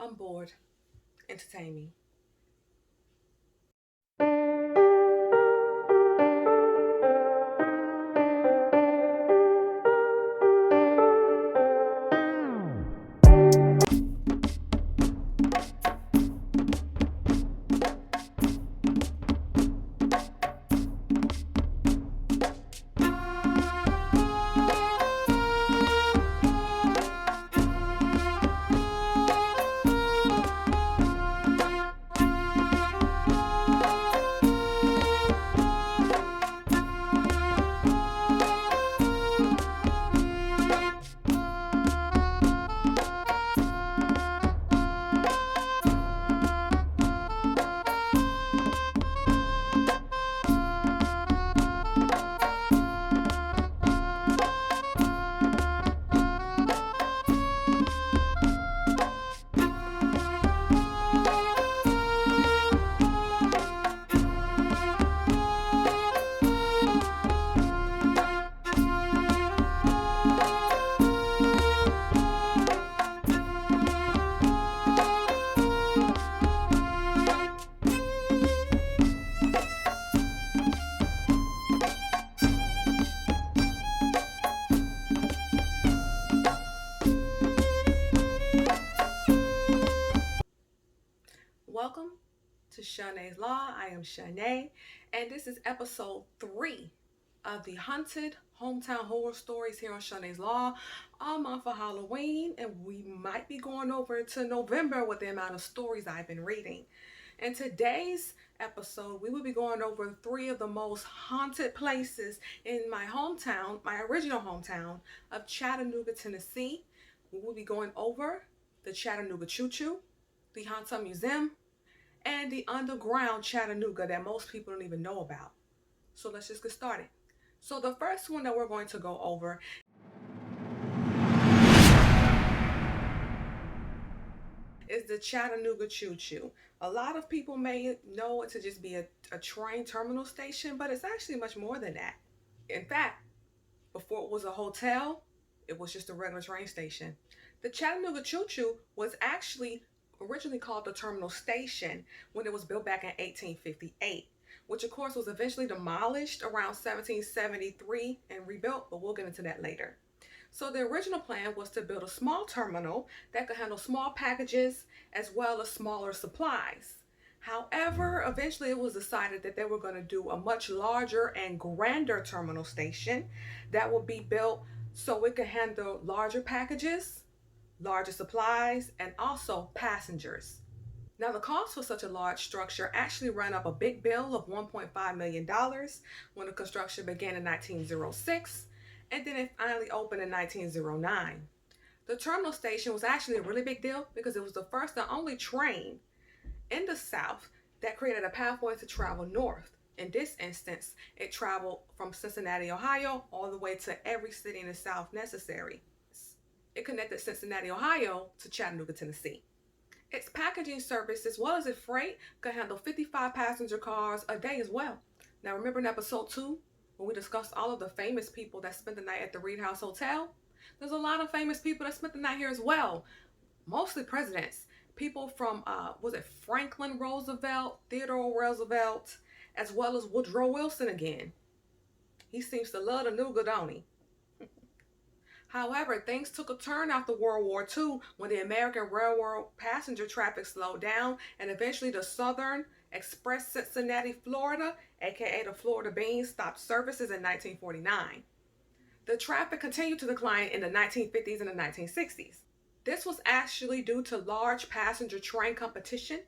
I'm bored. Entertain me. Welcome to Shanae's Law. I am Shanae, and this is episode 3 of the Haunted Hometown Horror Stories here on Shanae's Law. I'm on for Halloween, and we might be going over to November with the amount of stories I've been reading. In today's episode, we will be going over 3 of the most haunted places in my hometown, my original hometown of Chattanooga, Tennessee. We will be going over the Chattanooga Choo-Choo, the Huntermuseum, and the Underground Chattanooga that most people don't even know about. So let's just get started. So the first one that we're going to go over is the Chattanooga Choo-Choo. A lot of people may know it to just be a train terminal station, but it's actually much more than that. In fact, before it was a hotel, it was just a regular train station. The Chattanooga Choo-Choo was actually originally called the terminal station when it was built back in 1858, which of course was eventually demolished around 1773 and rebuilt, but we'll get into that later. So the original plan was to build a small terminal that could handle small packages as well as smaller supplies. However, eventually it was decided that they were going to do a much larger and grander terminal station that would be built so it could handle larger packages, larger supplies, and also passengers. Now, the cost for such a large structure actually ran up a big bill of $1.5 million when the construction began in 1906, and then it finally opened in 1909. The terminal station was actually a really big deal because it was the first and only train in the South that created a pathway to travel north. In this instance, it traveled from Cincinnati, Ohio, all the way to every city in the South necessary. It connected Cincinnati, Ohio to Chattanooga, Tennessee. Its packaging service as well as its freight could handle 55 passenger cars a day as well. Now remember in episode 2 when we discussed all of the famous people that spent the night at the Reed House Hotel? There's a lot of famous people that spent the night here as well. Mostly presidents. People from, was it Franklin Roosevelt, Theodore Roosevelt, as well as Woodrow Wilson again. He seems to love the nougat, don't he? However, things took a turn after World War II when the American Railroad passenger traffic slowed down and eventually the Southern Express Cincinnati, Florida, aka the Florida Beans, stopped services in 1949. The traffic continued to decline in the 1950s and the 1960s. This was actually due to large passenger train competition,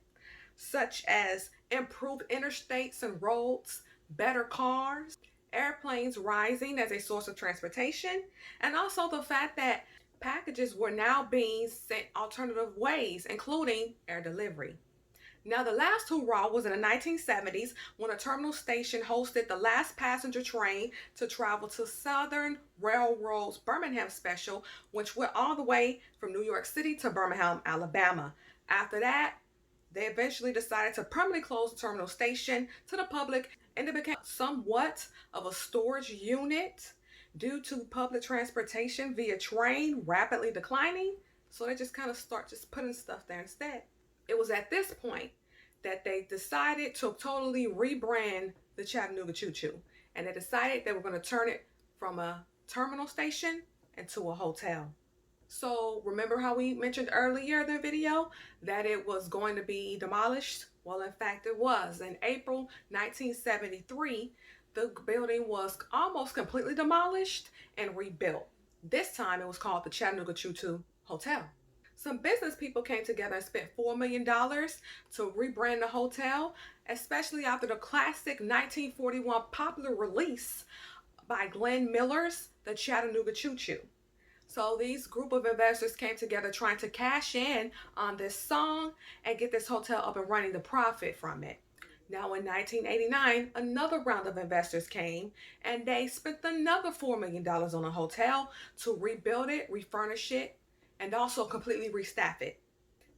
such as improved interstates and roads, better cars, airplanes rising as a source of transportation, and also the fact that packages were now being sent alternative ways, including air delivery. Now, the last hurrah was in the 1970s when a terminal station hosted the last passenger train to travel to Southern Railroad's Birmingham special, which went all the way from New York City to Birmingham, Alabama. After that, they eventually decided to permanently close the terminal station to the public, and it became somewhat of a storage unit due to public transportation via train rapidly declining. So they just kind of start just putting stuff there instead. It was at this point that they decided to totally rebrand the Chattanooga Choo-Choo. And they decided they were going to turn it from a terminal station into a hotel. So remember how we mentioned earlier in the video that it was going to be demolished? Well, in fact, it was. In April 1973, the building was almost completely demolished and rebuilt. This time it was called the Chattanooga Choo-Choo Hotel. Some business people came together and spent $4 million to rebrand the hotel, especially after the classic 1941 popular release by Glenn Miller's The Chattanooga Choo-Choo. So these group of investors came together trying to cash in on this song and get this hotel up and running to profit from it. Now in 1989, another round of investors came and they spent another $4 million on a hotel to rebuild it, refurnish it, and also completely restaff it.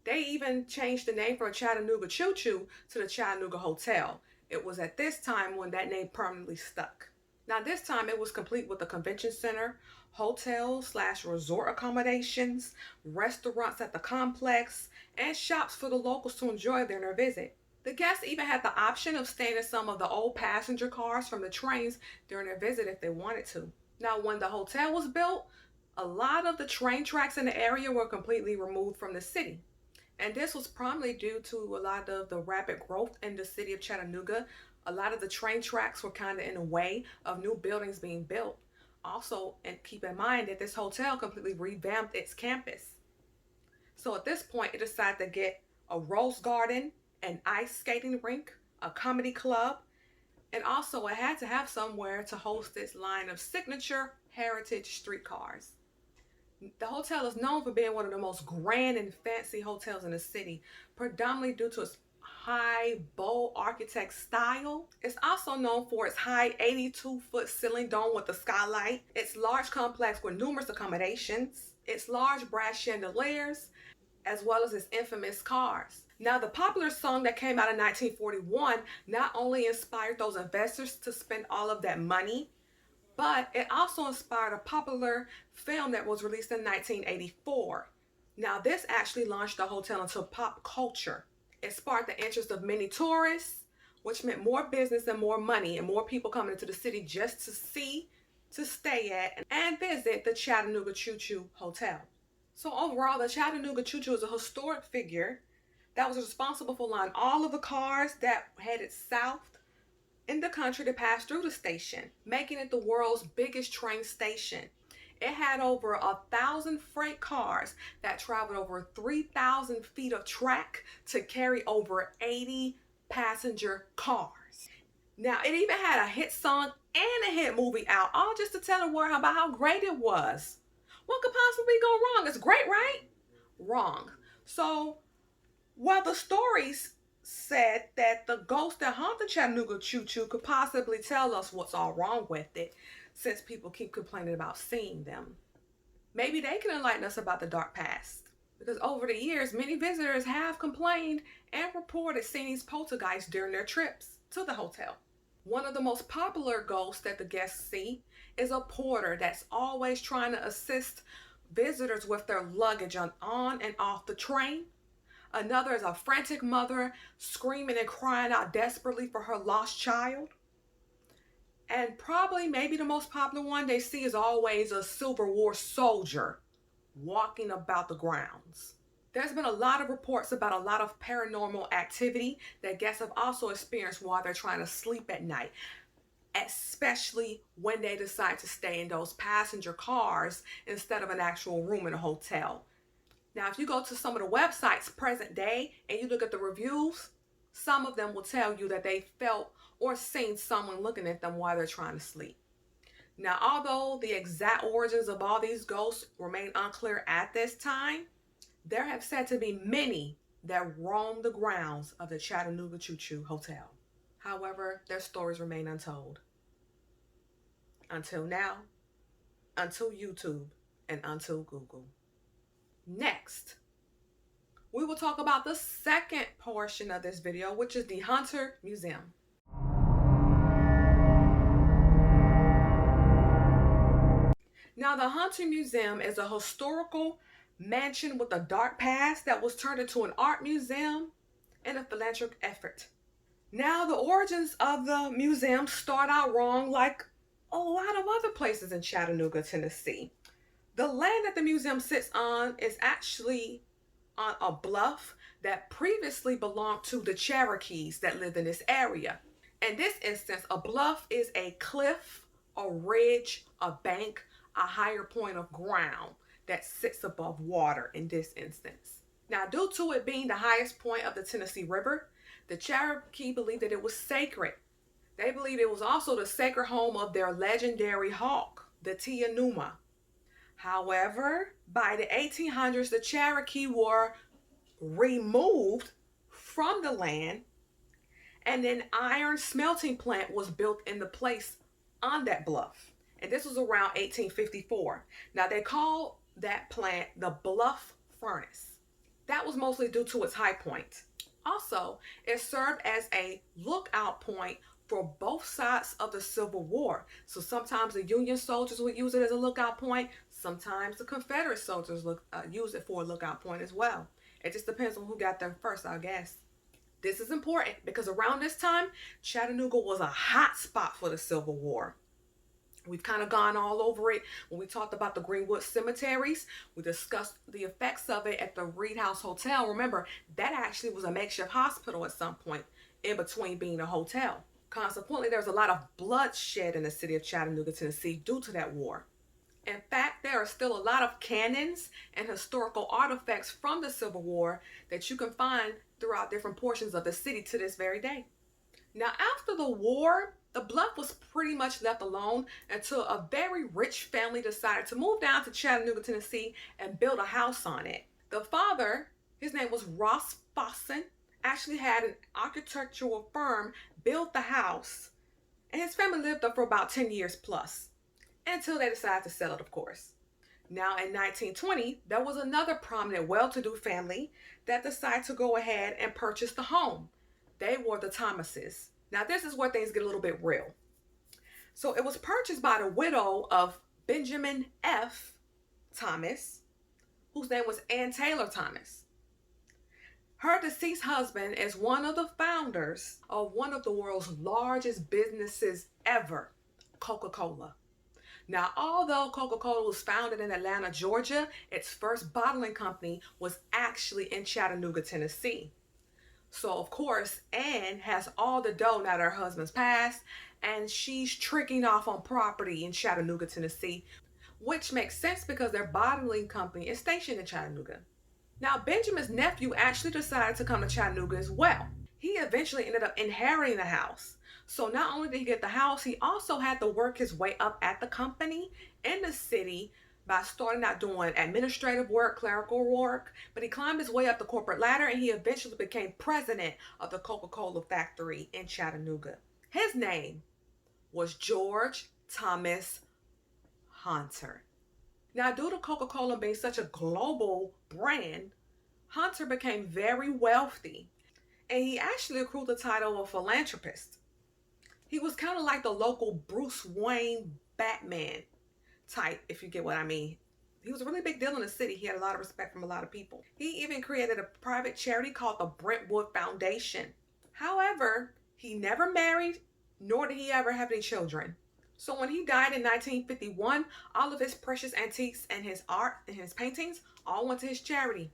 They even changed the name from Chattanooga Choo-Choo to the Chattanooga Hotel. It was at this time when that name permanently stuck. Now this time it was complete with a convention center, hotel/resort accommodations, restaurants at the complex, and shops for the locals to enjoy during their visit. The guests even had the option of staying in some of the old passenger cars from the trains during their visit if they wanted to. Now when the hotel was built, a lot of the train tracks in the area were completely removed from the city. And this was primarily due to a lot of the rapid growth in the city of Chattanooga. A lot of the train tracks were kind of in the way of new buildings being built. Also, and keep in mind that this hotel completely revamped its campus. So at this point, it decided to get a rose garden, an ice skating rink, a comedy club, and also it had to have somewhere to host its line of signature heritage streetcars. The hotel is known for being one of the most grand and fancy hotels in the city, predominantly due to its high, bold architect style. It's also known for its high 82-foot ceiling dome with a skylight, its large complex with numerous accommodations, its large brass chandeliers, as well as its infamous cars. Now, the popular song that came out in 1941 not only inspired those investors to spend all of that money, but it also inspired a popular film that was released in 1984. Now, this actually launched the hotel into pop culture. It sparked the interest of many tourists, which meant more business and more money and more people coming into the city just to see, to stay at, and visit the Chattanooga Choo-Choo Hotel. So overall, the Chattanooga Choo-Choo is a historic figure that was responsible for allowing all of the cars that headed south in the country to pass through the station, making it the world's biggest train station. It had over 1,000 freight cars that traveled over 3,000 feet of track to carry over 80 passenger cars. Now, it even had a hit song and a hit movie out, all just to tell the world about how great it was. What could possibly go wrong? It's great, right? Wrong. So, while the stories said that the ghost that haunted Chattanooga Choo-Choo could possibly tell us what's all wrong with it, since people keep complaining about seeing them. Maybe they can enlighten us about the dark past, because over the years, many visitors have complained and reported seeing these poltergeists during their trips to the hotel. One of the most popular ghosts that the guests see is a porter that's always trying to assist visitors with their luggage on and off the train. Another is a frantic mother screaming and crying out desperately for her lost child. And probably maybe the most popular one they see is always a Civil War soldier walking about the grounds. There's been a lot of reports about a lot of paranormal activity that guests have also experienced while they're trying to sleep at night, especially when they decide to stay in those passenger cars instead of an actual room in a hotel. Now, if you go to some of the websites present day and you look at the reviews, some of them will tell you that they felt or seen someone looking at them while they're trying to sleep. Now, although the exact origins of all these ghosts remain unclear at this time, there have said to be many that roam the grounds of the Chattanooga Choo-Choo Hotel. However, their stories remain untold. Until now, until YouTube, and until Google. Next, we will talk about the second portion of this video, which is the Hunter Museum. Now, the Hunter Museum is a historical mansion with a dark past that was turned into an art museum and a philanthropic effort. Now, the origins of the museum start out wrong, like a lot of other places in Chattanooga, Tennessee. The land that the museum sits on is actually on a bluff that previously belonged to the Cherokees that lived in this area. In this instance, a bluff is a cliff, a ridge, a bank, a higher point of ground that sits above water in this instance. Now, due to it being the highest point of the Tennessee River, the Cherokee believed that it was sacred. They believed it was also the sacred home of their legendary hawk, the Teanuma. However, by the 1800s, the Cherokee were removed from the land, and an iron smelting plant was built in the place on that bluff. And this was around 1854. Now, they call that plant the Bluff Furnace. That was mostly due to its high point. Also, it served as a lookout point for both sides of the Civil War. So sometimes the Union soldiers would use it as a lookout point. Sometimes the Confederate soldiers use it for a lookout point as well. It just depends on who got there first, I guess. This is important because around this time, Chattanooga was a hot spot for the Civil War. We've kind of gone all over it when we talked about the Greenwood cemeteries. We discussed the effects of it at the Reed House Hotel. Remember, that actually was a makeshift hospital at some point in between being a hotel. Consequently, there's a lot of bloodshed in the city of Chattanooga, Tennessee due to that war. In fact, there are still a lot of cannons and historical artifacts from the Civil War that you can find throughout different portions of the city to this very day. Now, after the war, the bluff was pretty much left alone until a very rich family decided to move down to Chattanooga, Tennessee and build a house on it. The father, his name was Ross Fosson, actually had an architectural firm build the house, and his family lived there for about 10 years plus, until they decided to sell it, of course. Now, in 1920, there was another prominent, well-to-do family that decided to go ahead and purchase the home. They were the Thomases. Now, this is where things get a little bit real. So it was purchased by the widow of Benjamin F. Thomas, whose name was Ann Taylor Thomas. Her deceased husband is one of the founders of one of the world's largest businesses ever, Coca-Cola. Now, although Coca-Cola was founded in Atlanta, Georgia, its first bottling company was actually in Chattanooga, Tennessee. So, of course, Anne has all the dough now that her husband's passed, and she's tricking off on property in Chattanooga, Tennessee, which makes sense because their bottling company is stationed in Chattanooga. Now, Benjamin's nephew actually decided to come to Chattanooga as well. He eventually ended up inheriting the house. So not only did he get the house, he also had to work his way up at the company in the city by starting out doing administrative work, clerical work, but he climbed his way up the corporate ladder and he eventually became president of the Coca-Cola factory in Chattanooga. His name was George Thomas Hunter. Now, due to Coca-Cola being such a global brand, Hunter became very wealthy, and he actually accrued the title of philanthropist. He was kind of like the local Bruce Wayne Batman type, if you get what I mean. He was a really big deal in the city. He had a lot of respect from a lot of people. He even created a private charity called the Brentwood Foundation. However, he never married, nor did he ever have any children. So when he died in 1951, all of his precious antiques and his art and his paintings all went to his charity.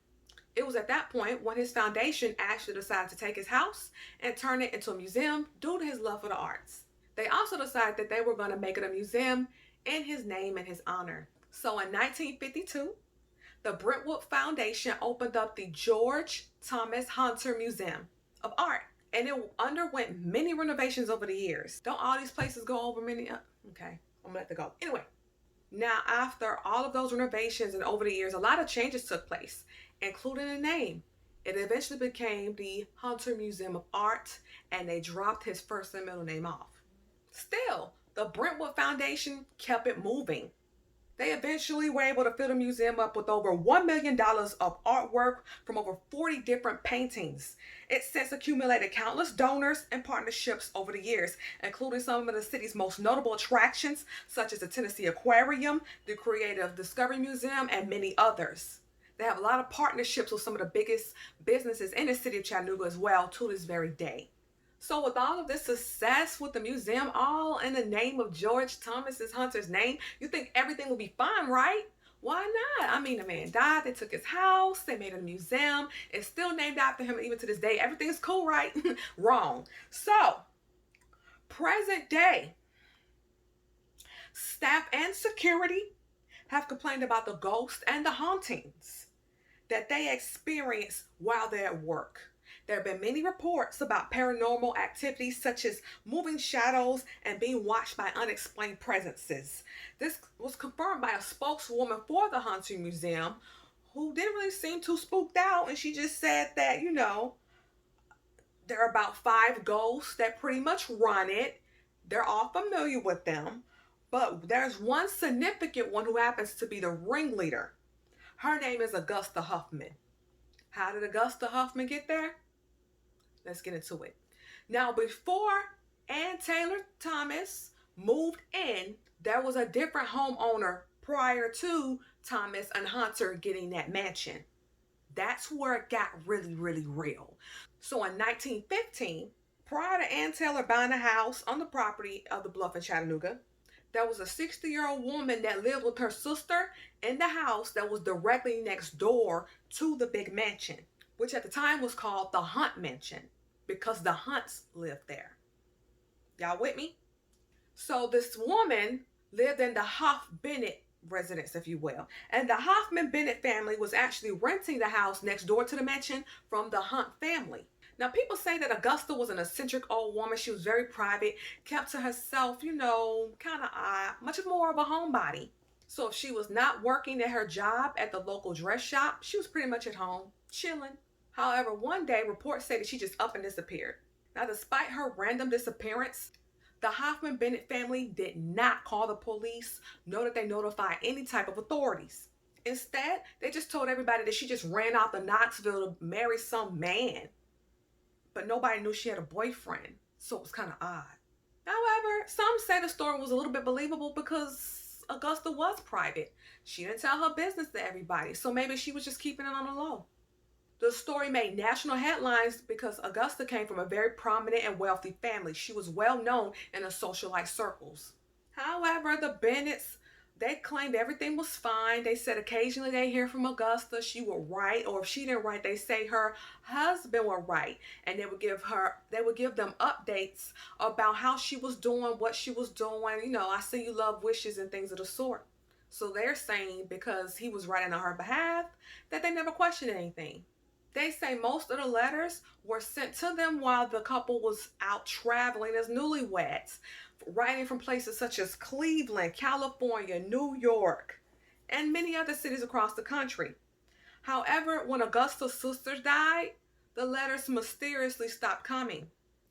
It was at that point when his foundation actually decided to take his house and turn it into a museum due to his love for the arts. They also decided that they were going to make it a museum in his name and his honor. So in 1952, the Brentwood Foundation opened up the George Thomas Hunter Museum of Art. And it underwent many renovations over the years. Don't all these places go over many? Okay, I'm gonna let that go. Anyway, now after all of those renovations and over the years, a lot of changes took place, including the name. It eventually became the Hunter Museum of Art, and they dropped his first and middle name off. Still, the Brentwood Foundation kept it moving. They eventually were able to fill the museum up with over $1 million of artwork from over 40 different paintings. It's since accumulated countless donors and partnerships over the years, including some of the city's most notable attractions, such as the Tennessee Aquarium, the Creative Discovery Museum, and many others. The They have a lot of partnerships with some of the biggest businesses in the city of Chattanooga as well to this very day. So with all of this success with the museum, all in the name of George Thomas's Hunter's name, you think everything will be fine, right? Why not? I mean, the man died, they took his house, they made a museum, it's still named after him even to this day. Everything's cool, right? Wrong. So, present day, staff and security have complained about the ghosts and the hauntings that they experience while they're at work. There have been many reports about paranormal activities such as moving shadows and being watched by unexplained presences. This was confirmed by a spokeswoman for the Haunting Museum who didn't really seem too spooked out, and she just said that, there are about 5 ghosts that pretty much run it. They're all familiar with them, but there's one significant one who happens to be the ringleader. Her name is Augusta Huffman. How did Augusta Huffman get there? Let's get into it. Now, before Ann Taylor Thomas moved in, there was a different homeowner prior to Thomas and Hunter getting that mansion. That's where it got really, really real. So in 1915, prior to Ann Taylor buying a house on the property of the Bluff in Chattanooga, there was a 60-year-old woman that lived with her sister in the house that was directly next door to the big mansion, which at the time was called the Hunt Mansion because the Hunts lived there. Y'all with me? So this woman lived in the Hoff-Bennett residence, if you will. And the Hoffman-Bennett family was actually renting the house next door to the mansion from the Hunt family. Now, people say that Augusta was an eccentric old woman. She was very private, kept to herself, kind of odd, much more of a homebody. So if she was not working at her job at the local dress shop, she was pretty much at home, chilling. However, one day, reports say that she just up and disappeared. Now, despite her random disappearance, the Hoffman-Bennett family did not call the police, nor did they notify any type of authorities. Instead, they just told everybody that she just ran out to Knoxville to marry some man. But nobody knew she had a boyfriend, so it was kind of odd. However, some say the story was a little bit believable because Augusta was private. She didn't tell her business to everybody, so maybe she was just keeping it on the low. The story made national headlines because Augusta came from a very prominent and wealthy family. She was well known in the socialite circles. However, the Bennetts, they claimed everything was fine. They said occasionally they hear from Augusta, she would write, or if she didn't write, they say her husband would write, and they would give them updates about how she was doing, what she was doing. I see you love wishes and things of the sort. So they're saying because he was writing on her behalf that they never questioned anything. They say most of the letters were sent to them while the couple was out traveling as newlyweds, writing from places such as Cleveland, California, New York, and many other cities across the country. However, when Augusta's sisters died, the letters mysteriously stopped coming.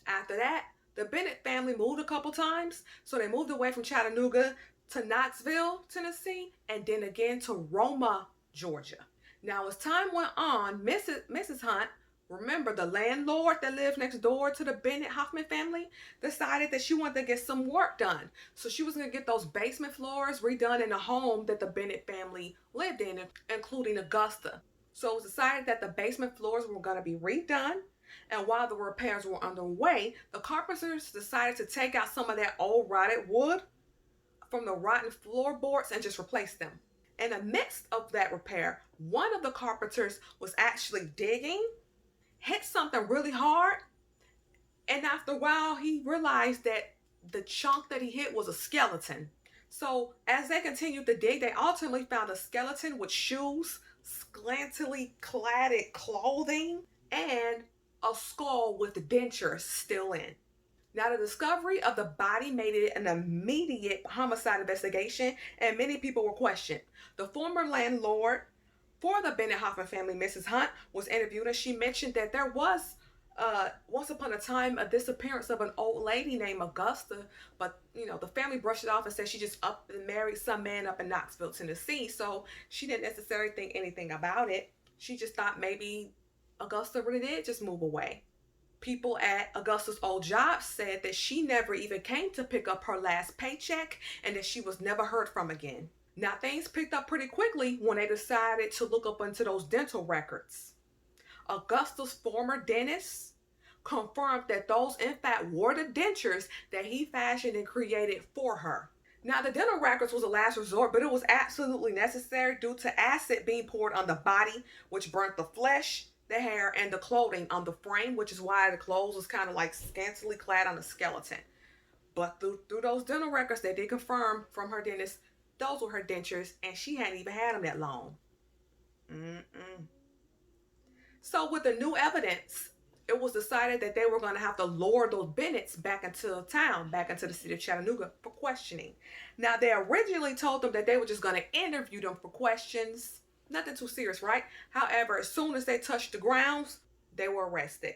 After that, the Bennett family moved a couple times, so they moved away from Chattanooga to Knoxville, Tennessee, and then again to Roma, Georgia. Now, as time went on, Mrs. Hunt, remember the landlord that lived next door to the Bennett Hoffman family, decided that she wanted to get some work done. So she was going to get those basement floors redone in the home that the Bennett family lived in, including Augusta. So it was decided that the basement floors were going to be redone. And while the repairs were underway, the carpenters decided to take out some of that old rotted wood from the rotten floorboards and just replace them. In the midst of that repair, one of the carpenters was actually digging, hit something really hard, and after a while he realized that the chunk that he hit was a skeleton. So as they continued to dig, they ultimately found a skeleton with shoes, scantily cladded clothing, and a skull with dentures still in. Now, the discovery of the body made it an immediate homicide investigation, and many people were questioned. The former landlord for the Bennett Hoffman family, Mrs. Hunt, was interviewed, and she mentioned that there was, once upon a time, a disappearance of an old lady named Augusta, but, the family brushed it off and said she just up and married some man up in Knoxville, Tennessee, so she didn't necessarily think anything about it. She just thought maybe Augusta really did just move away. People at Augusta's old job said that she never even came to pick up her last paycheck and that she was never heard from again. Now, things picked up pretty quickly when they decided to look up into those dental records. Augusta's former dentist confirmed that those, in fact, were the dentures that he fashioned and created for her. Now, the dental records was a last resort, but it was absolutely necessary due to acid being poured on the body, which burnt the flesh, the hair, and the clothing on the frame, which is why the clothes was kind of like scantily clad on the skeleton. But through those dental records, they did confirm from her dentist those were her dentures, and she hadn't even had them that long. Mm-mm. So, with the new evidence, it was decided that they were going to have to lure those Bandits back into town, back into the city of Chattanooga for questioning. Now, they originally told them that they were just going to interview them for questions. Nothing too serious, right? However, as soon as they touched the grounds, they were arrested.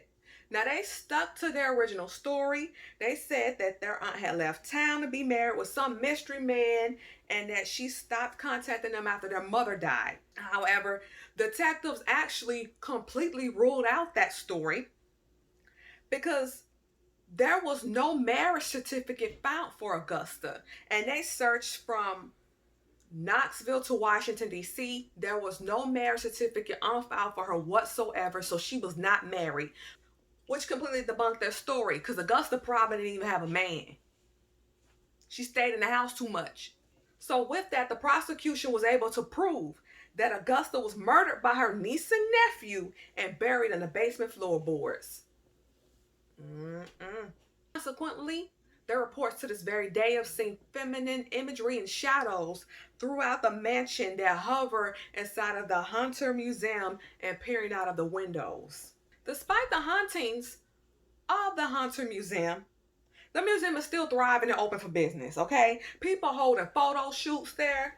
Now, they stuck to their original story. They said that their aunt had left town to be married with some mystery man and that she stopped contacting them after their mother died. However, detectives actually completely ruled out that story because there was no marriage certificate found for Augusta. And they searched from Knoxville to Washington, D.C. There was no marriage certificate on file for her whatsoever, so she was not married, which completely debunked their story because Augusta probably didn't even have a man. She stayed in the house too much. So with that, the prosecution was able to prove that Augusta was murdered by her niece and nephew and buried in the basement floorboards. Consequently, there are reports to this very day of seeing feminine imagery and shadows throughout the mansion that hover inside of the Huntermuseum and peering out of the windows. Despite the hauntings of the Huntermuseum, the museum is still thriving and open for business, okay? People holding photo shoots there.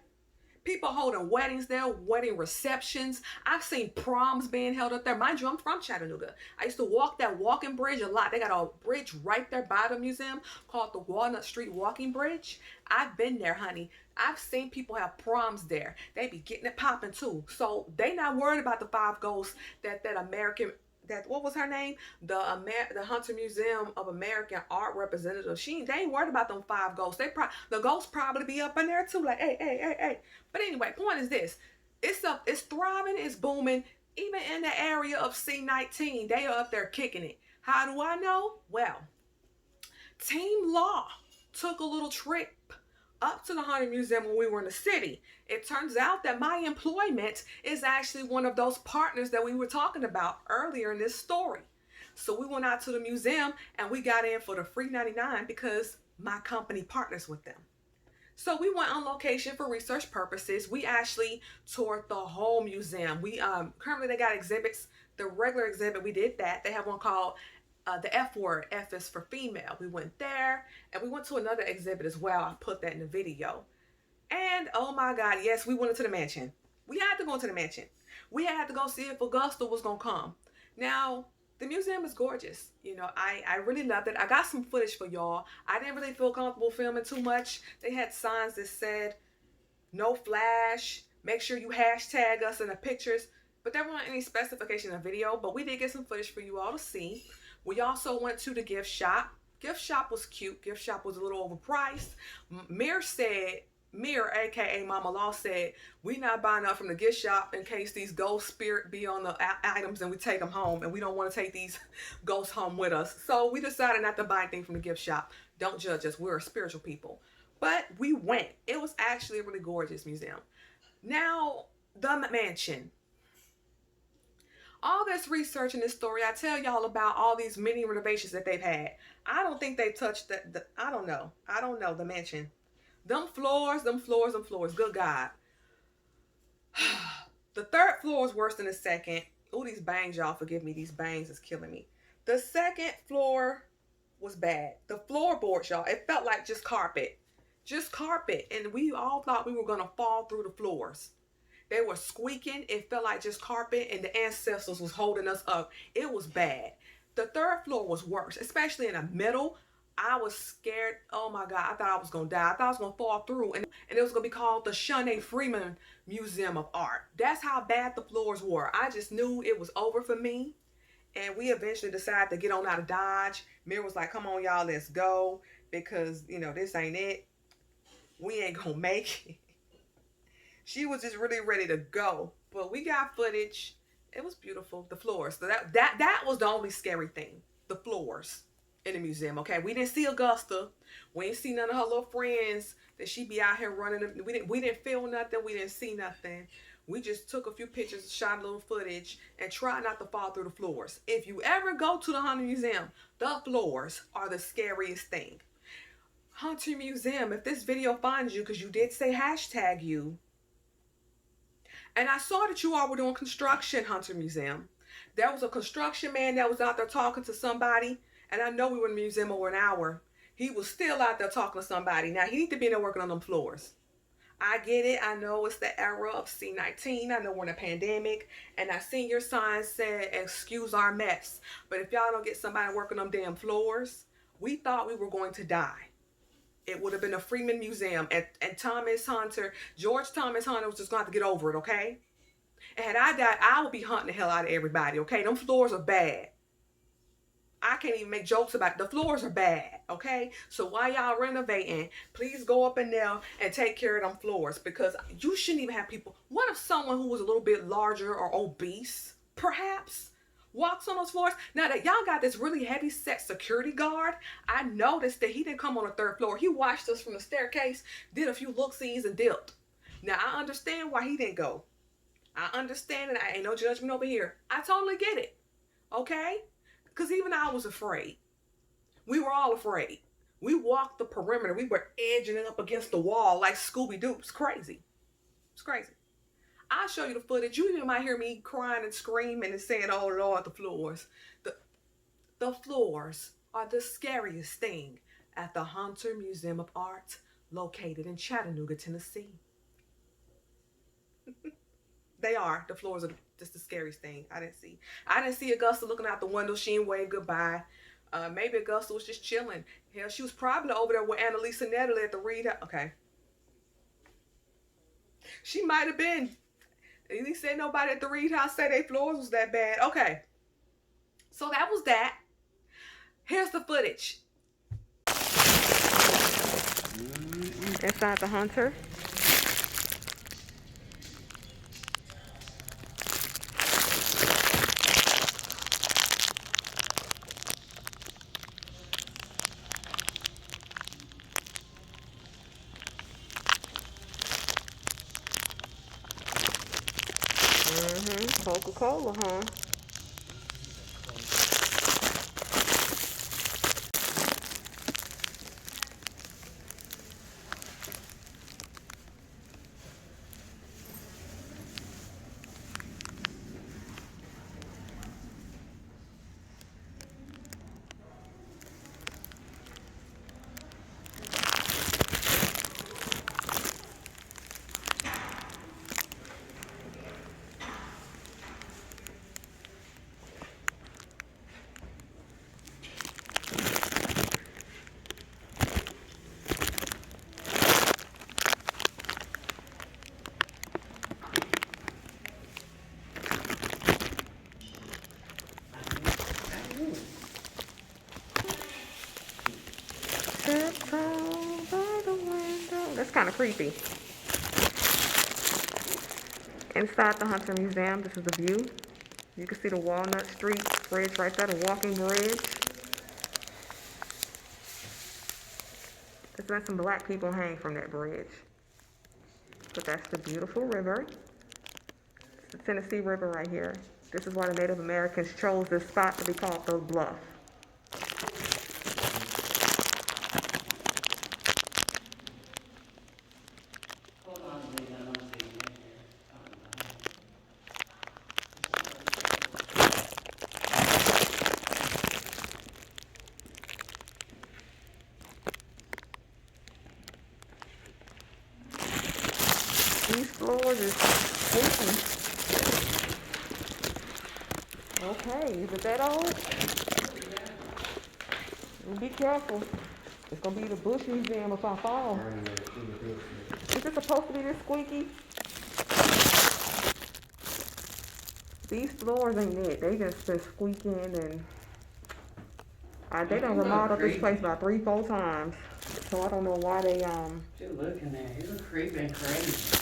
People holding weddings there, wedding receptions. I've seen proms being held up there. Mind you, I'm from Chattanooga. I used to walk that walking bridge a lot. They got a bridge right there by the museum called the Walnut Street Walking Bridge. I've been there, honey. I've seen people have proms there. They be getting it popping too. So they not worried about the five ghosts that American, that what was her name, the Huntermuseum of American Art representative. They ain't worried about them five ghosts. The ghosts probably be up in there too, like hey. But anyway, point is this: it's thriving, it's booming. Even in the area of C19, they are up there kicking it. How do I know? Well, Team Law took a little trip up to the Haunted Museum when we were in the city. It turns out that my employment is actually one of those partners that we were talking about earlier in this story. So we went out to the museum and we got in for the free 99 because my company partners with them. So we went on location for research purposes. We actually toured the whole museum. We currently they got exhibits. The regular exhibit, we did that. They have one called the F word. F is for female. We went there and we went to another exhibit as well. I put that in the video. And oh my God, yes, we went into the mansion. We had to go into the mansion. We had to go see if Augusta was gonna come. Now, the museum is gorgeous. You know, I really loved it. I got some footage for y'all. I didn't really feel comfortable filming too much. They had signs that said, no flash, make sure you hashtag us in the pictures. But there weren't any specification in the video, but we did get some footage for you all to see. We also went to the gift shop. Gift shop was cute. Gift shop was a little overpriced. Mir, aka Mama Law, said, we not buying up from the gift shop in case these ghost spirit be on the items and we take them home, and we don't want to take these ghosts home with us. So we decided not to buy anything from the gift shop. Don't judge us. We're spiritual people. But we went. It was actually a really gorgeous museum. Now, the mansion. All this research in this story, I tell y'all about all these mini renovations that they've had. I don't think they've touched I don't know, the mansion. Them floors. Good God. The third floor is worse than the second. Oh, these bangs, y'all. Forgive me. These bangs is killing me. The second floor was bad. The floorboards, y'all, it felt like just carpet. Just carpet. And we all thought we were going to fall through the floors. They were squeaking. It felt like just carpet, and the ancestors was holding us up. It was bad. The third floor was worse, especially in the middle. I was scared. Oh my God. I thought I was going to die. I thought I was going to fall through. And it was going to be called the Shanae Freeman Museum of Art. That's how bad the floors were. I just knew it was over for me. And we eventually decided to get on out of Dodge. Mir was like, come on, y'all, let's go. Because, you know, this ain't it. We ain't going to make it. She was just really ready to go. But we got footage. It was beautiful. The floors. So that was the only scary thing. The floors in the museum. Okay, we didn't see Augusta. We didn't see none of her little friends that she be out here running. We didn't feel nothing. We didn't see nothing. We just took a few pictures, shot a little footage, and tried not to fall through the floors. If you ever go to the Hunter Museum, the floors are the scariest thing. Hunter Museum, if this video finds you, because you did say hashtag you, and I saw that you all were doing construction, Hunter Museum. There was a construction man that was out there talking to somebody, and I know we were in the museum over an hour. He was still out there talking to somebody. Now, he need to be in there working on them floors. I get it. I know it's the era of C-19. I know we're in a pandemic. And I seen your sign said, excuse our mess. But if y'all don't get somebody working on them damn floors, we thought we were going to die. It would have been a Freeman Museum. And Thomas Hunter, George Thomas Hunter was just going to have to get over it, okay? And had I died, I would be hunting the hell out of everybody, okay? Them floors are bad. I can't even make jokes about it. The floors are bad, okay? So while y'all renovating, please go up in there and take care of them floors, because you shouldn't even have people. What if someone who was a little bit larger or obese, perhaps, walks on those floors? Now that y'all got this really heavy set security guard, I noticed that he didn't come on the third floor. He watched us from the staircase, did a few look-sees, and dipped. Now I understand why he didn't go. I understand it. I ain't no judgment over here. I totally get it, okay? Because even I was afraid. We were all afraid. We walked the perimeter. We were edging it up against the wall like Scooby-Doo. It's crazy. It's crazy. I'll show you the footage. You even might hear me crying and screaming and saying, oh Lord, the floors. The floors are the scariest thing at the Hunter Museum of Art, located in Chattanooga, Tennessee. They are. The floors are just the scariest thing. I didn't see Augusta looking out the window. She didn't wave goodbye. Maybe Augusta was just chilling. Hell, she was probably over there with Annalise and Natalie at the Reed House. Okay. She might have been. He said nobody at the Reed House said their floors was that bad. Okay. So that was that. Here's the footage. Inside the Hunter. Coca-Cola, huh? That's kind of creepy. Inside the Hunter Museum, this is the view. You can see the Walnut Street Bridge right there, the walking bridge. Let's let some black people hang from that bridge. But that's the beautiful river. It's the Tennessee River right here. This is why the Native Americans chose this spot to be called the Bluff. These floors is spooky. Okay, is it that old? Well, be careful. It's gonna be the Bush Museum if I fall. Is it supposed to be this squeaky? These floors ain't it. They just been squeaking and they done remodeled this place about 3-4 times. So I don't know why they Just looking at it, it's creepy and crazy.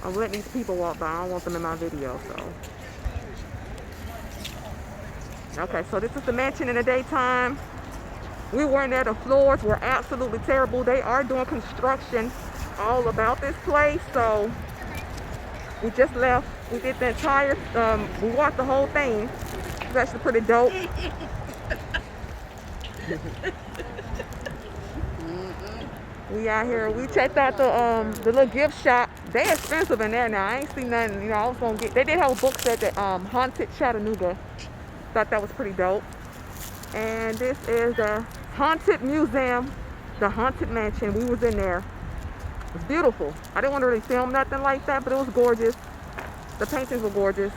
I'm letting these people walk by. I don't want them in my video, so. Okay, so this is the mansion in the daytime. We were in there. The floors were absolutely terrible. They are doing construction all about this place, so we just left. We did the entire, we walked the whole thing. It's actually pretty dope. We out here. We checked out the little gift shop. They expensive in there now. I ain't seen nothing. You know, I was gonna get. They did have a book set that Haunted Chattanooga. Thought that was pretty dope. And this is the Haunted Museum, the Haunted Mansion. We was in there. It was beautiful. I didn't want to really film nothing like that, but it was gorgeous. The paintings were gorgeous.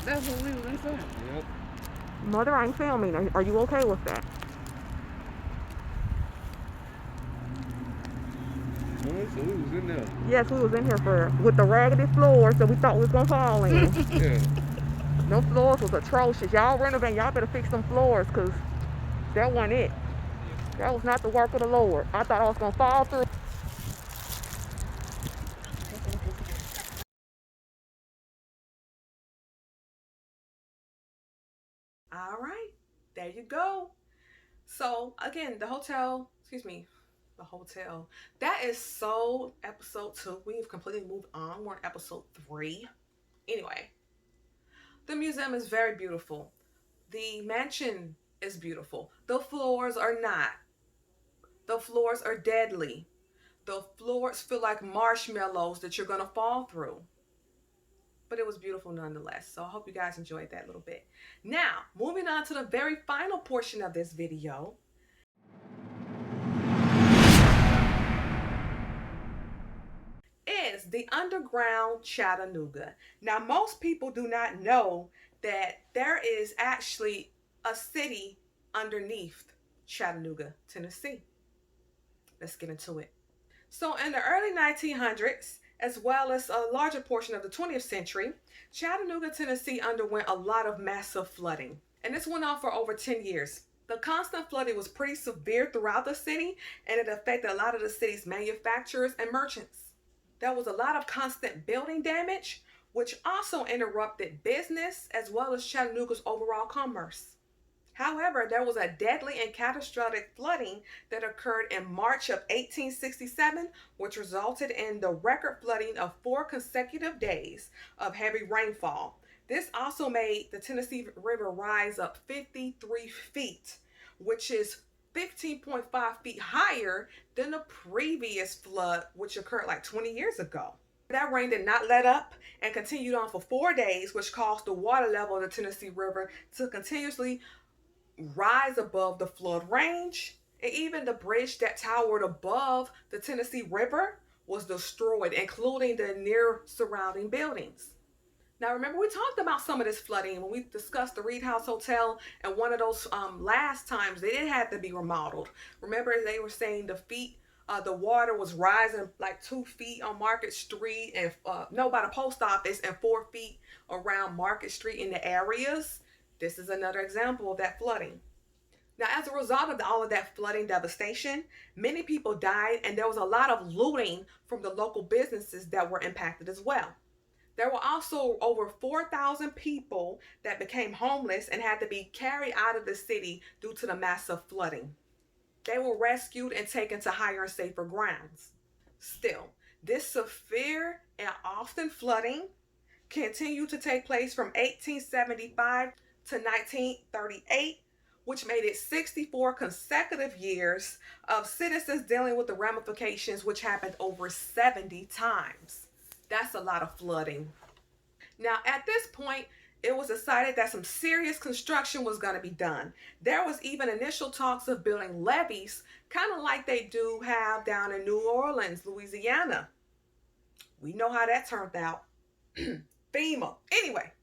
That's what we was inside. Yep. Mother, I'm filming. Are you okay with that? So we was in there. Yes, we was in here with the raggedy floors that we thought we was gonna fall in. Yeah. Them floors was atrocious. Y'all renovate. Y'all better fix them floors, cause that wasn't it. That was not the work of the Lord. I thought I was gonna fall through. All right, there you go. So again, the hotel. That is so episode 2. We've completely moved on. We're on episode 3. Anyway, the museum is very beautiful. The mansion is beautiful. The floors are not. The floors are deadly. The floors feel like marshmallows that you're gonna fall through. But it was beautiful nonetheless. So I hope you guys enjoyed that little bit. Now, moving on to the very final portion of this video. Is the Underground Chattanooga. Now, most people do not know that there is actually a city underneath Chattanooga, Tennessee. Let's get into it. So, in the early 1900s, as well as a larger portion of the 20th century, Chattanooga, Tennessee underwent a lot of massive flooding. And this went on for over 10 years. The constant flooding was pretty severe throughout the city, and it affected a lot of the city's manufacturers and merchants. There was a lot of constant building damage, which also interrupted business as well as Chattanooga's overall commerce. However, there was a deadly and catastrophic flooding that occurred in March of 1867, which resulted in the record flooding of 4 consecutive days of heavy rainfall. This also made the Tennessee River rise up 53 feet, which is 15.5 feet higher than the previous flood, which occurred like 20 years ago. That rain did not let up and continued on for 4 days, which caused the water level of the Tennessee River to continuously rise above the flood range. And even the bridge that towered above the Tennessee River was destroyed, including the near surrounding buildings. Now, remember, we talked about some of this flooding when we discussed the Reed House Hotel, and one of those last times they did have to be remodeled. Remember, they were saying the water was rising like 2 feet on Market Street, and no, by the post office, and 4 feet around Market Street in the areas. This is another example of that flooding. Now, as a result of all of that flooding devastation, many people died, and there was a lot of looting from the local businesses that were impacted as well. There were also over 4,000 people that became homeless and had to be carried out of the city due to the massive flooding. They were rescued and taken to higher and safer grounds. Still, this severe and often flooding continued to take place from 1875 to 1938, which made it 64 consecutive years of citizens dealing with the ramifications, which happened over 70 times. That's a lot of flooding. Now, at this point, it was decided that some serious construction was going to be done. There was even initial talks of building levees, kind of like they do have down in New Orleans, Louisiana. We know how that turned out. FEMA. Anyway,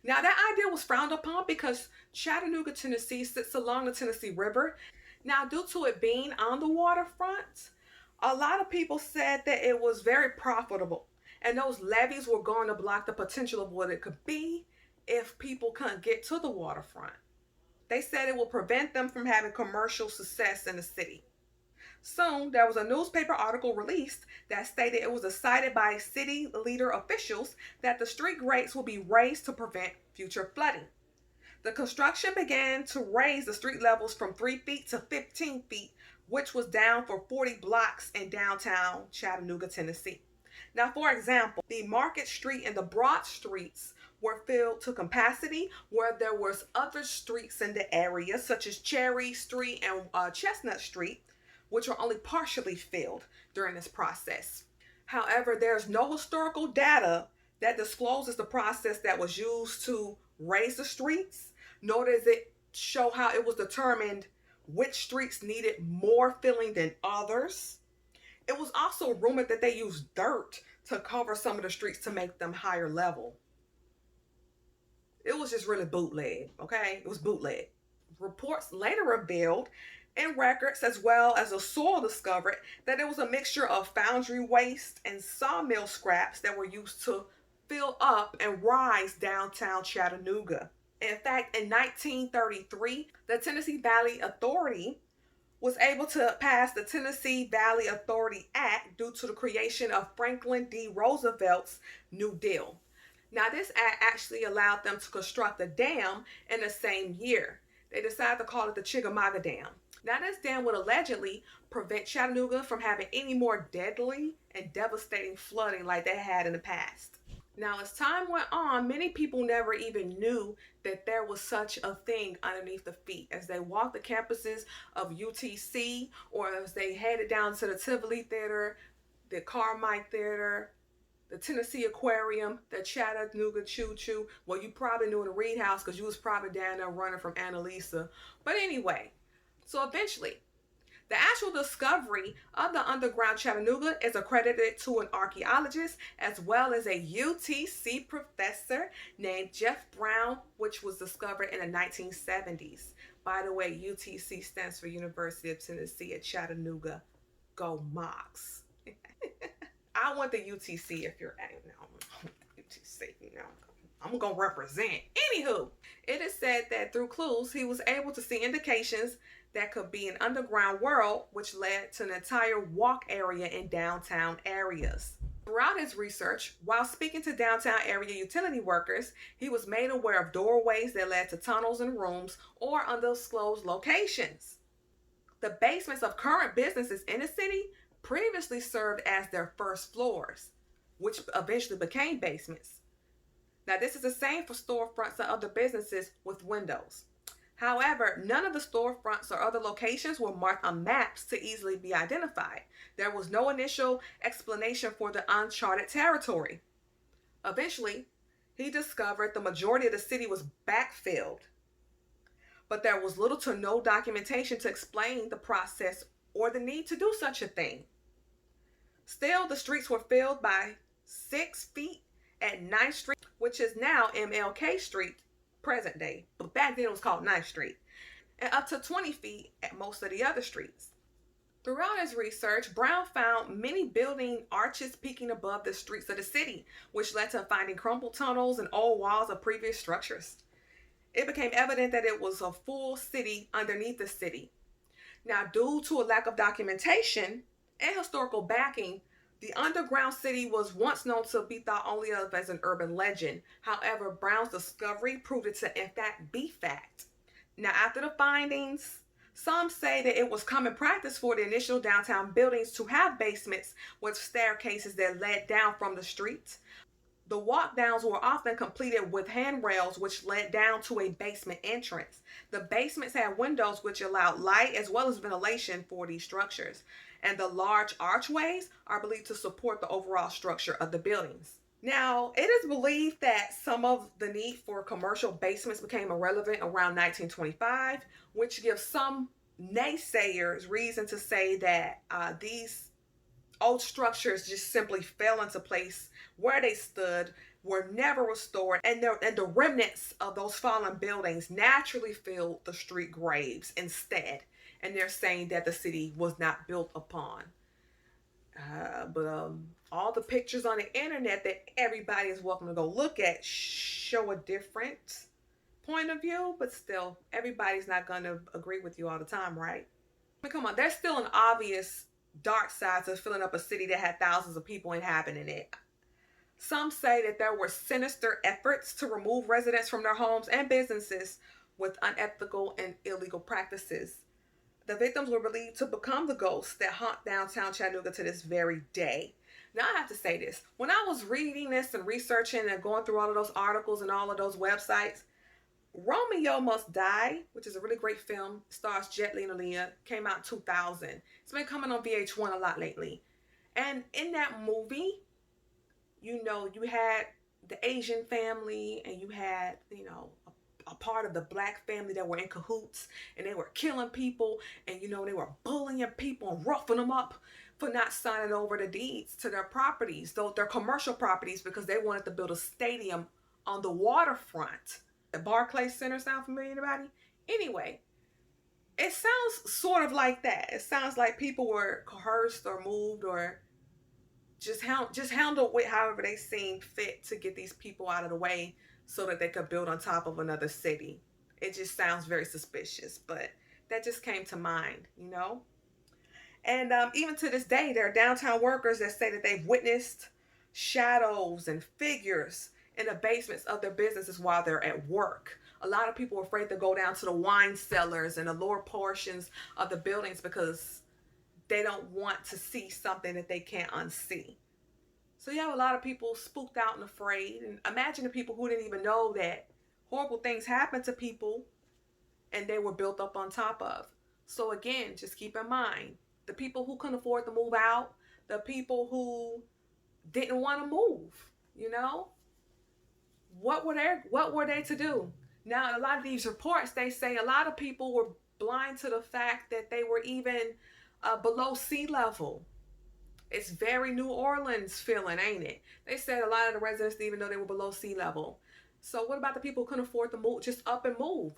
now that idea was frowned upon because Chattanooga, Tennessee sits along the Tennessee River. Now, due to it being on the waterfront, a lot of people said that it was very profitable, and those levees were going to block the potential of what it could be if people couldn't get to the waterfront. They said it will prevent them from having commercial success in the city. Soon, there was a newspaper article released that stated it was decided by city leader officials that the street grades will be raised to prevent future flooding. The construction began to raise the street levels from 3 feet to 15 feet, which was down for 40 blocks in downtown Chattanooga, Tennessee. Now, for example, the Market Street and the Broad Streets were filled to capacity, where there was other streets in the area, such as Cherry Street and Chestnut Street, which were only partially filled during this process. However, there's no historical data that discloses the process that was used to raise the streets, nor does it show how it was determined which streets needed more filling than others. It was also rumored that they used dirt to cover some of the streets to make them higher level. It was just really bootleg, okay? It was bootleg. Reports later revealed in records, as well as the soil discovered, that it was a mixture of foundry waste and sawmill scraps that were used to fill up and rise downtown Chattanooga. In fact, in 1933, the Tennessee Valley Authority was able to pass the Tennessee Valley Authority Act due to the creation of Franklin D. Roosevelt's New Deal. Now, this act actually allowed them to construct a dam in the same year. They decided to call it the Chickamauga Dam. Now, this dam would allegedly prevent Chattanooga from having any more deadly and devastating flooding like they had in the past. Now, as time went on, many people never even knew that there was such a thing underneath the feet. As they walked the campuses of UTC, or as they headed down to the Tivoli Theater, the Carmike Theater, the Tennessee Aquarium, the Chattanooga Choo-Choo. Well, you probably knew the Reed House because you was probably down there running from Annalisa. But anyway, so eventually, the actual discovery of the Underground Chattanooga is accredited to an archaeologist as well as a UTC professor named Jeff Brown, which was discovered in the 1970s. By the way, UTC stands for University of Tennessee at Chattanooga. Go Mocs. I want the UTC if you're at UTC, I'm going to represent. Anywho, it is said that through clues, he was able to see indications that could be an underground world, which led to an entire walk area in downtown areas. Throughout his research, while speaking to downtown area utility workers, he was made aware of doorways that led to tunnels and rooms or undisclosed locations. The basements of current businesses in the city previously served as their first floors, which eventually became basements. Now, this is the same for storefronts and other businesses with windows. However, none of the storefronts or other locations were marked on maps to easily be identified. There was no initial explanation for the uncharted territory. Eventually, he discovered the majority of the city was backfilled, but there was little to no documentation to explain the process or the need to do such a thing. Still, the streets were filled by 6 feet at 9th Street, which is now MLK Street, present day, but back then it was called 9th Street, and up to 20 feet at most of the other streets. Throughout his research, Brown found many building arches peeking above the streets of the city, which led to finding crumbled tunnels and old walls of previous structures. It became evident that it was a full city underneath the city. Now, due to a lack of documentation and historical backing, the underground city was once known to be thought only of as an urban legend. However, Brown's discovery proved it to in fact be fact. Now, after the findings, some say that it was common practice for the initial downtown buildings to have basements with staircases that led down from the streets. The walk downs were often completed with handrails which led down to a basement entrance. The basements had windows which allowed light as well as ventilation for these structures. And the large archways are believed to support the overall structure of the buildings. Now, it is believed that some of the need for commercial basements became irrelevant around 1925, which gives some naysayers reason to say that these old structures just simply fell into place where they stood, were never restored, and the remnants of those fallen buildings naturally filled the street graves instead. And they're saying that the city was not built upon. But all the pictures on the internet that everybody is welcome to go look at show a different point of view, but still, everybody's not going to agree with you all the time, right? I mean, come on, there's still an obvious dark side to filling up a city that had thousands of people inhabiting it. Some say that there were sinister efforts to remove residents from their homes and businesses with unethical and illegal practices. The victims were believed to become the ghosts that haunt downtown Chattanooga to this very day. Now, I have to say this. When I was reading this and researching and going through all of those articles and all of those websites, Romeo Must Die, which is a really great film, stars Jet Li and Aaliyah, came out in 2000. It's been coming on VH1 a lot lately. And in that movie, you had the Asian family and you had, a part of the black family that were in cahoots and they were killing people and, they were bullying people and roughing them up for not signing over the deeds to their properties, their commercial properties, because they wanted to build a stadium on the waterfront. The Barclays Center sound familiar to anybody? Anyway, it sounds sort of like that. It sounds like people were coerced or moved or just handled with however they seemed fit to get these people out of the way so that they could build on top of another city. It just sounds very suspicious, but that just came to mind. And even to this day, there are downtown workers that say that they've witnessed shadows and figures in the basements of their businesses while they're at work. A lot of people are afraid to go down to the wine cellars and the lower portions of the buildings because they don't want to see something that they can't unsee. So you have a lot of people spooked out and afraid. And imagine the people who didn't even know that horrible things happened to people and they were built up on top of. So again, just keep in mind, the people who couldn't afford to move out, the people who didn't want to move, what were they to do? Now, in a lot of these reports, they say a lot of people were blind to the fact that they were even below sea level. It's very New Orleans feeling, ain't it? They said a lot of the residents didn't even know they were below sea level. So what about the people who couldn't afford to move, just up and move?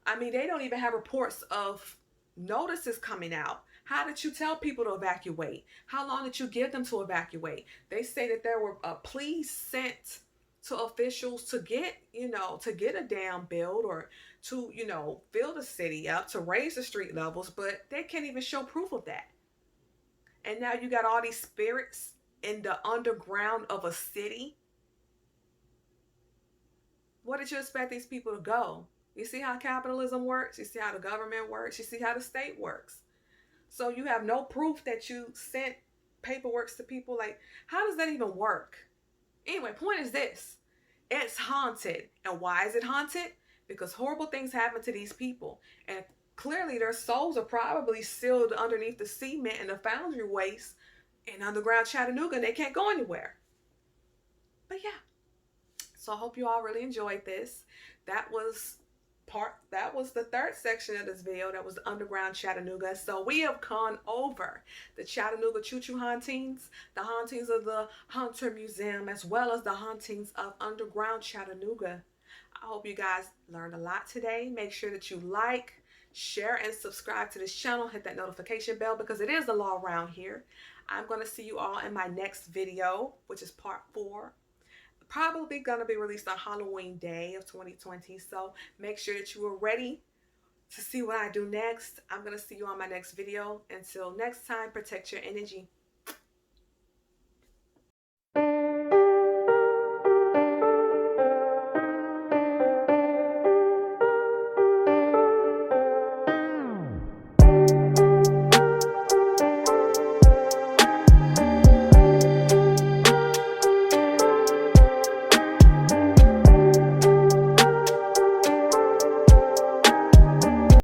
I mean, they don't even have reports of notices coming out. How did you tell people to evacuate? How long did you give them to evacuate? They say that there were pleas sent to officials to get a dam built or to, fill the city up, to raise the street levels, but they can't even show proof of that. And now you got all these spirits in the underground of a city. What did you expect these people to go? You see how capitalism works? You see how the government works? You see how the state works? So you have no proof that you sent paperwork to people. Like, how does that even work? Anyway, point is this. It's haunted. And why is it haunted? Because horrible things happen to these people. And clearly their souls are probably sealed underneath the cement and the foundry waste in underground Chattanooga. And they can't go anywhere. But yeah. So I hope you all really enjoyed this. That was the third section of this video. That was the Underground Chattanooga. So we have gone over the Chattanooga Choo-Choo Hauntings, the hauntings of the Hunter Museum, as well as the hauntings of Underground Chattanooga. I hope you guys learned a lot today. Make sure that you like, share, and subscribe to this channel. Hit that notification bell because it is the law around here. I'm going to see you all in my next video, which is part 4. Probably going to be released on Halloween Day of 2020. So make sure that you are ready to see what I do next. I'm going to see you on my next video. Until next time, protect your energy.